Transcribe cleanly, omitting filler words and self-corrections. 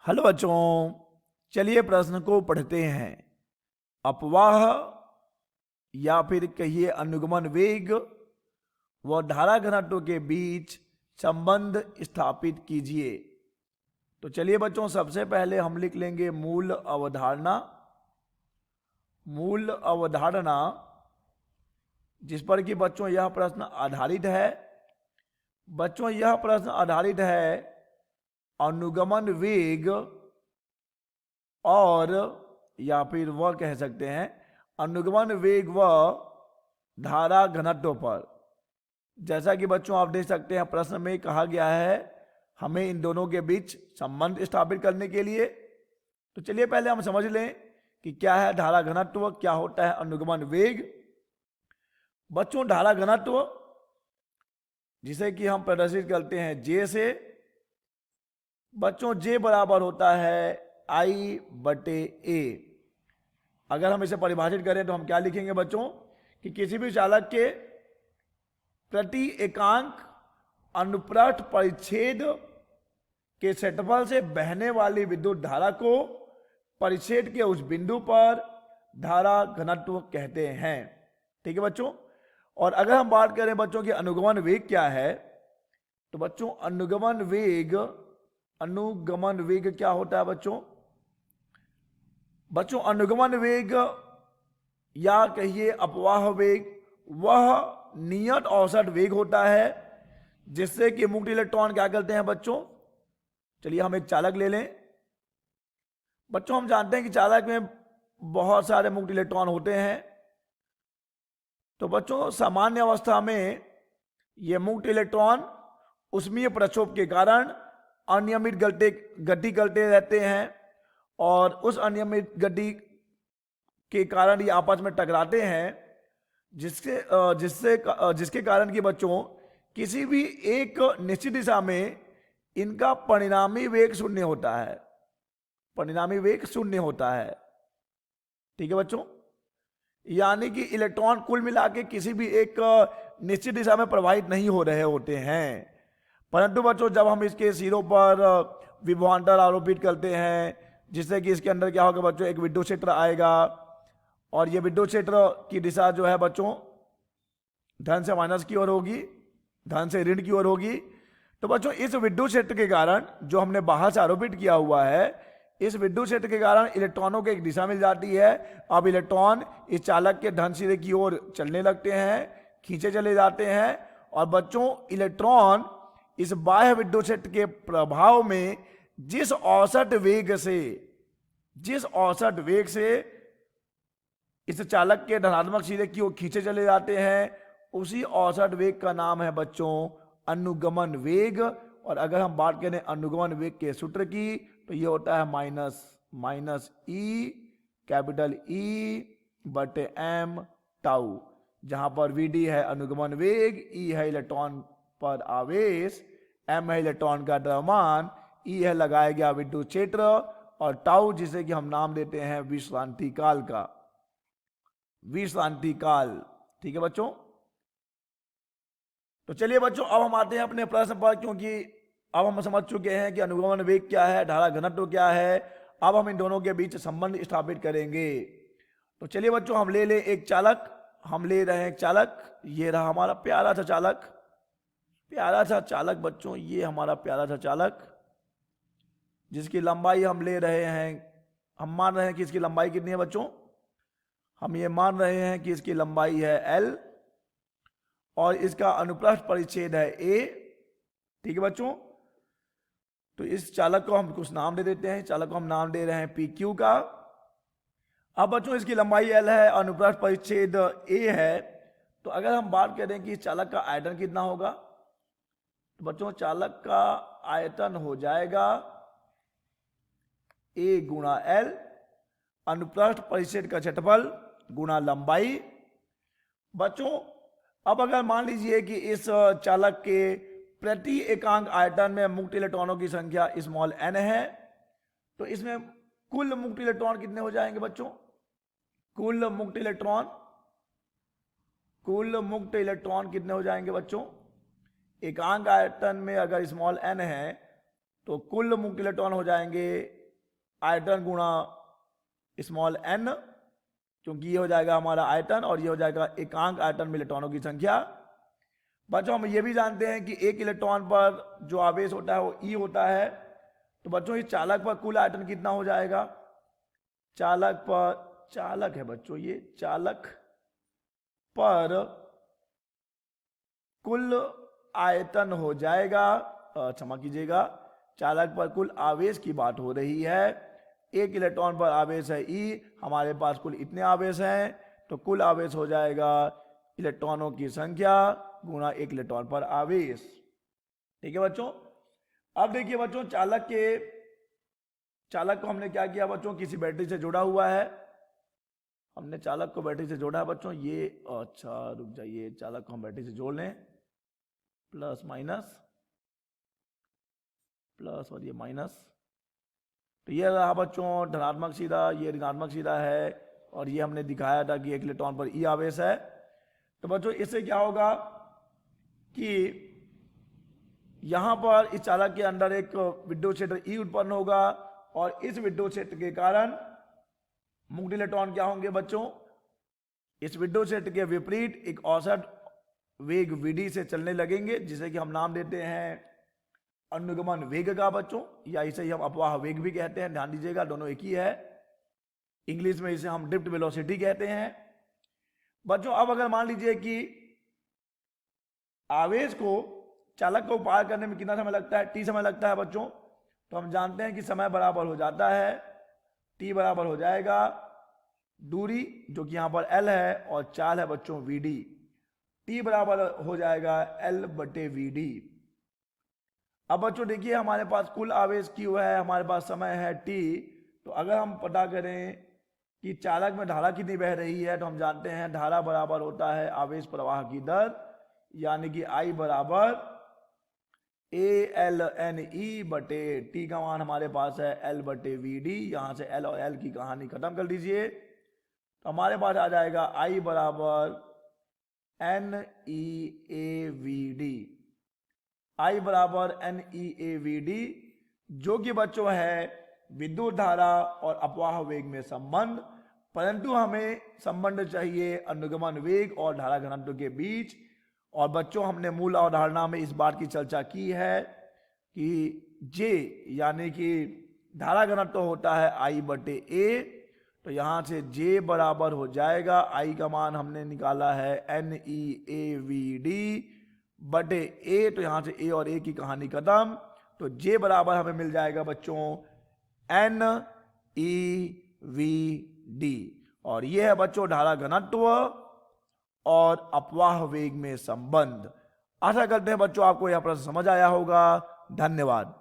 Hello बच्चों, चलिए प्रश्न को पढ़ते हैं। अपवाह या फिर कहिए अनुगमन वेग व धारा घनत्व के बीच संबंध स्थापित कीजिए। तो चलिए बच्चों, सबसे पहले हम लिख लेंगे मूल अवधारणा। मूल अवधारणा जिस पर कि बच्चों यह प्रश्न आधारित है। बच्चों यह प्रश्न आधारित है अनुगमन वेग और या फिर वह कह सकते हैं अनुगमन वेग व धारा घनत्व पर। जैसा कि बच्चों आप देख सकते हैं प्रश्न में कहा गया है हमें इन दोनों के बीच संबंध स्थापित करने के लिए। तो चलिए पहले हम समझ लें कि क्या है धारा घनत्व, क्या होता है अनुगमन वेग। बच्चों धारा घनत्व जिसे कि हम प्रदर्शित करते हैं जे से। बच्चों जे बराबर होता है I/A। अगर हम इसे परिभाषित करें तो हम क्या लिखेंगे बच्चों कि किसी भी चालक के प्रति एकांक अनुप्रस्थ परिच्छेद के क्षेत्रफल से बहने वाली विद्युत धारा को परिच्छेद के उस बिंदु पर धारा घनत्व कहते हैं। ठीक है बच्चों। और अगर हम बात करें बच्चों की अनुगमन वेग क्या है, तो बच्चों अनुगमन वेग क्या होता है बच्चों। बच्चों अनुगमन वेग या कहिए अपवाह वेग वह नियत औसत वेग होता है जिससे कि मुक्त इलेक्ट्रॉन क्या करते हैं बच्चों। चलिए हम एक चालक ले लें। बच्चों हम जानते हैं कि चालक में बहुत सारे मुक्त इलेक्ट्रॉन होते हैं। तो बच्चों सामान्य अवस्था में ये मुक्त इलेक्ट्रॉन उष्मीय प्रक्षोभ के कारण अनियमित गति करते रहते हैं और उस अनियमित गति के कारण ये आपस में टकराते हैं जिसके कारण कि बच्चों किसी भी एक निश्चित दिशा में इनका परिणामी वेग शून्य होता है। परिणामी वेग शून्य होता है। ठीक है बच्चों। यानी कि इलेक्ट्रॉन कुल मिला के किसी भी एक निश्चित दिशा में प्रवाहित नहीं हो रहे होते हैं। परंतु बच्चों जब हम इसके सिरों पर विभवांतर आरोपित करते हैं जिससे कि इसके अंदर क्या होगा बच्चों एक विद्युत क्षेत्र आएगा और ये विद्युत क्षेत्र की दिशा जो है बच्चों धन से माइनस की ओर होगी, धन से ऋण की ओर होगी। तो बच्चों इस विद्युत क्षेत्र के कारण जो हमने बाहर से आरोपित किया हुआ है, इस विद्युत क्षेत्र के कारण इलेक्ट्रॉनों को एक दिशा मिल जाती है। अब इलेक्ट्रॉन इस चालक के धन सिरे की ओर चलने लगते हैं, खींचे चले जाते हैं और बच्चों इलेक्ट्रॉन इस बाह्य विद्युत क्षेत्र के प्रभाव में जिस औसत वेग से इस चालक के धनात्मक सिरे की ओर खींचे चले जाते हैं, उसी औसत वेग का नाम है बच्चों अनुगमन वेग। और अगर हम बात करें अनुगमन वेग के सूत्र की तो ये होता है माइनस E/m टाउ, जहां पर Vd है अनुगमन वेग, E है इलेक्ट्रॉन पर आवेश, m है इलेक्ट्रॉन का द्रव्यमान, E है लगाया गया विद्युत क्षेत्र और टाउ जिसे कि हम नाम देते हैं विश्रांति काल का, विश्रांति काल। ठीक है बच्चों। तो चलिए बच्चों अब हम आते हैं अपने प्रश्न पर, क्योंकि अब हम समझ चुके हैं कि अनुगमन वेग क्या है, धारा घनत्व क्या है। अब हम इन दोनों के बीच संबंध स्थापित करेंगे। तो चलिए बच्चों हम ले एक चालक, हम ले रहे हैं एक चालक। ये रहा हमारा प्यारा सा चालक, प्यारा सा चालक बच्चों, ये हमारा प्यारा सा चालक जिसकी लंबाई हम ले रहे हैं, हम मान रहे हैं कि इसकी लंबाई कितनी है बच्चों, हम ये मान रहे हैं कि इसकी लंबाई है L और इसका अनुप्रस्थ परिच्छेद है A। ठीक है बच्चों। तो इस चालक को हम कुछ नाम दे देते हैं। चालक को हम नाम दे रहे हैं PQ का। अब बच्चों इसकी लंबाई L है, अनुप्रस्थ परिच्छेद A है। तो अगर हम बात करें कि चालक का आयतन कितना होगा, तो बच्चों चालक का आयतन हो जाएगा A गुणा L, अनुप्रस्थ परिच्छेद का क्षेत्रफल गुणा लंबाई। बच्चों अब अगर मान लीजिए कि इस चालक के प्रति एकांक आयतन में मुक्त इलेक्ट्रॉनों की संख्या स्मॉल n है, तो इसमें कुल मुक्त इलेक्ट्रॉन कितने हो जाएंगे बच्चों, कुल मुक्त इलेक्ट्रॉन कितने हो जाएंगे बच्चों। एकांक आयतन में अगर स्मॉल n है तो कुल मुक्त इलेक्ट्रॉन हो जाएंगे आयतन गुणा स्मॉल n, क्योंकि ये हो जाएगा हमारा आयतन और ये हो जाएगा एकांक आयतन में इलेक्ट्रॉनों की संख्या। बच्चों हम ये भी जानते हैं कि एक इलेक्ट्रॉन पर जो आवेश होता है वो E होता है। तो बच्चों इस चालक पर कुल आयतन कितना हो जाएगा? चालक पर, चालक है बच्चों ये, चालक पर कुल आयतन हो जाएगा, क्षमा कीजिएगा, चालक पर कुल आवेश की बात हो रही है। एक इलेक्ट्रॉन पर आवेश है E, हमारे पास कुल इतने आवेश हैं, तो कुल आवेश हो जाएगा इलेक्ट्रॉनों की संख्या गुणा एक इलेक्ट्रॉन पर आवेश। ठीक है बच्चों। अब देखिए बच्चों, चालक को हमने क्या किया बच्चों, किसी बैटरी से जोड़ा हुआ है। हमने चालक को बैटरी से जोड़ा है बच्चों, ये अच्छा रुक जाइए, चालक को हम बैटरी से जोड़ लें, प्लस माइनस, प्लस और ये माइनस। तो ये रहा बच्चों धनात्मक सीधा, ये ऋणात्मक सीधा है, और ये हमने दिखाया था कि एक इलेक्ट्रॉन पर E आवेश है। तो बच्चों इससे क्या होगा कि यहां पर इस चालक के अंदर एक विद्युत क्षेत्र E उत्पन्न होगा, और इस विद्युत क्षेत्र के कारण मुक्त इलेक्ट्रॉन क्या होंगे बच्चों, इस विद्युत क्षेत्र के विपरीत एक औसत वेग Vd से चलने लगेंगे, जिसे कि हम नाम देते हैं अनुगमन वेग का बच्चों, या इसे ही हम अपवाह वेग भी कहते हैं। ध्यान दीजिएगा दोनों एक ही है। इंग्लिश में इसे हम ड्रिफ्ट वेलोसिटी कहते हैं बच्चों। अब अगर मान लीजिए कि आवेश को, चालक को पार करने में कितना समय लगता है, t समय लगता है बच्चों, तो हम जानते हैं कि समय बराबर हो जाता है, t बराबर हो जाएगा दूरी जो कि यहां पर l है, और चाल है बच्चों Vd, t बराबर हो जाएगा L बटे Vd। अब बच्चों देखिए हमारे पास कुल आवेश Q है, हमारे पास समय है t, तो अगर हम पता करें कि चालक में धारा कितनी बह रही है, तो हम जानते हैं धारा बराबर होता है आवेश प्रवाह की दर, यानी कि I बराबर ALNE बटे t का मान हमारे पास है L बटे Vd। यहां से L और L की कहानी खत्म कर दीजिए, तो हमारे पास आ जाएगा I बराबर NeAVd, I बराबर NeAVd, जो कि बच्चों है विद्युत धारा और अपवाह वेग में संबंध। परंतु हमें संबंध चाहिए अनुगमन वेग और धारा घनत्व के बीच। और बच्चों हमने मूल अवधारणा में इस बात की चर्चा की है कि J यानी कि धारा घनत्व होता है I बटे A, तो यहां से J बराबर हो जाएगा, I का मान हमने निकाला है NeAVd बटे A, तो यहां से A और A की कहानी खत्म। तो J बराबर हमें मिल जाएगा बच्चों NeVd, और यह है बच्चों धारा घनत्व और अपवाह वेग में संबंध। आशा करते हैं बच्चों आपको यह प्रश्न समझ आया होगा। धन्यवाद।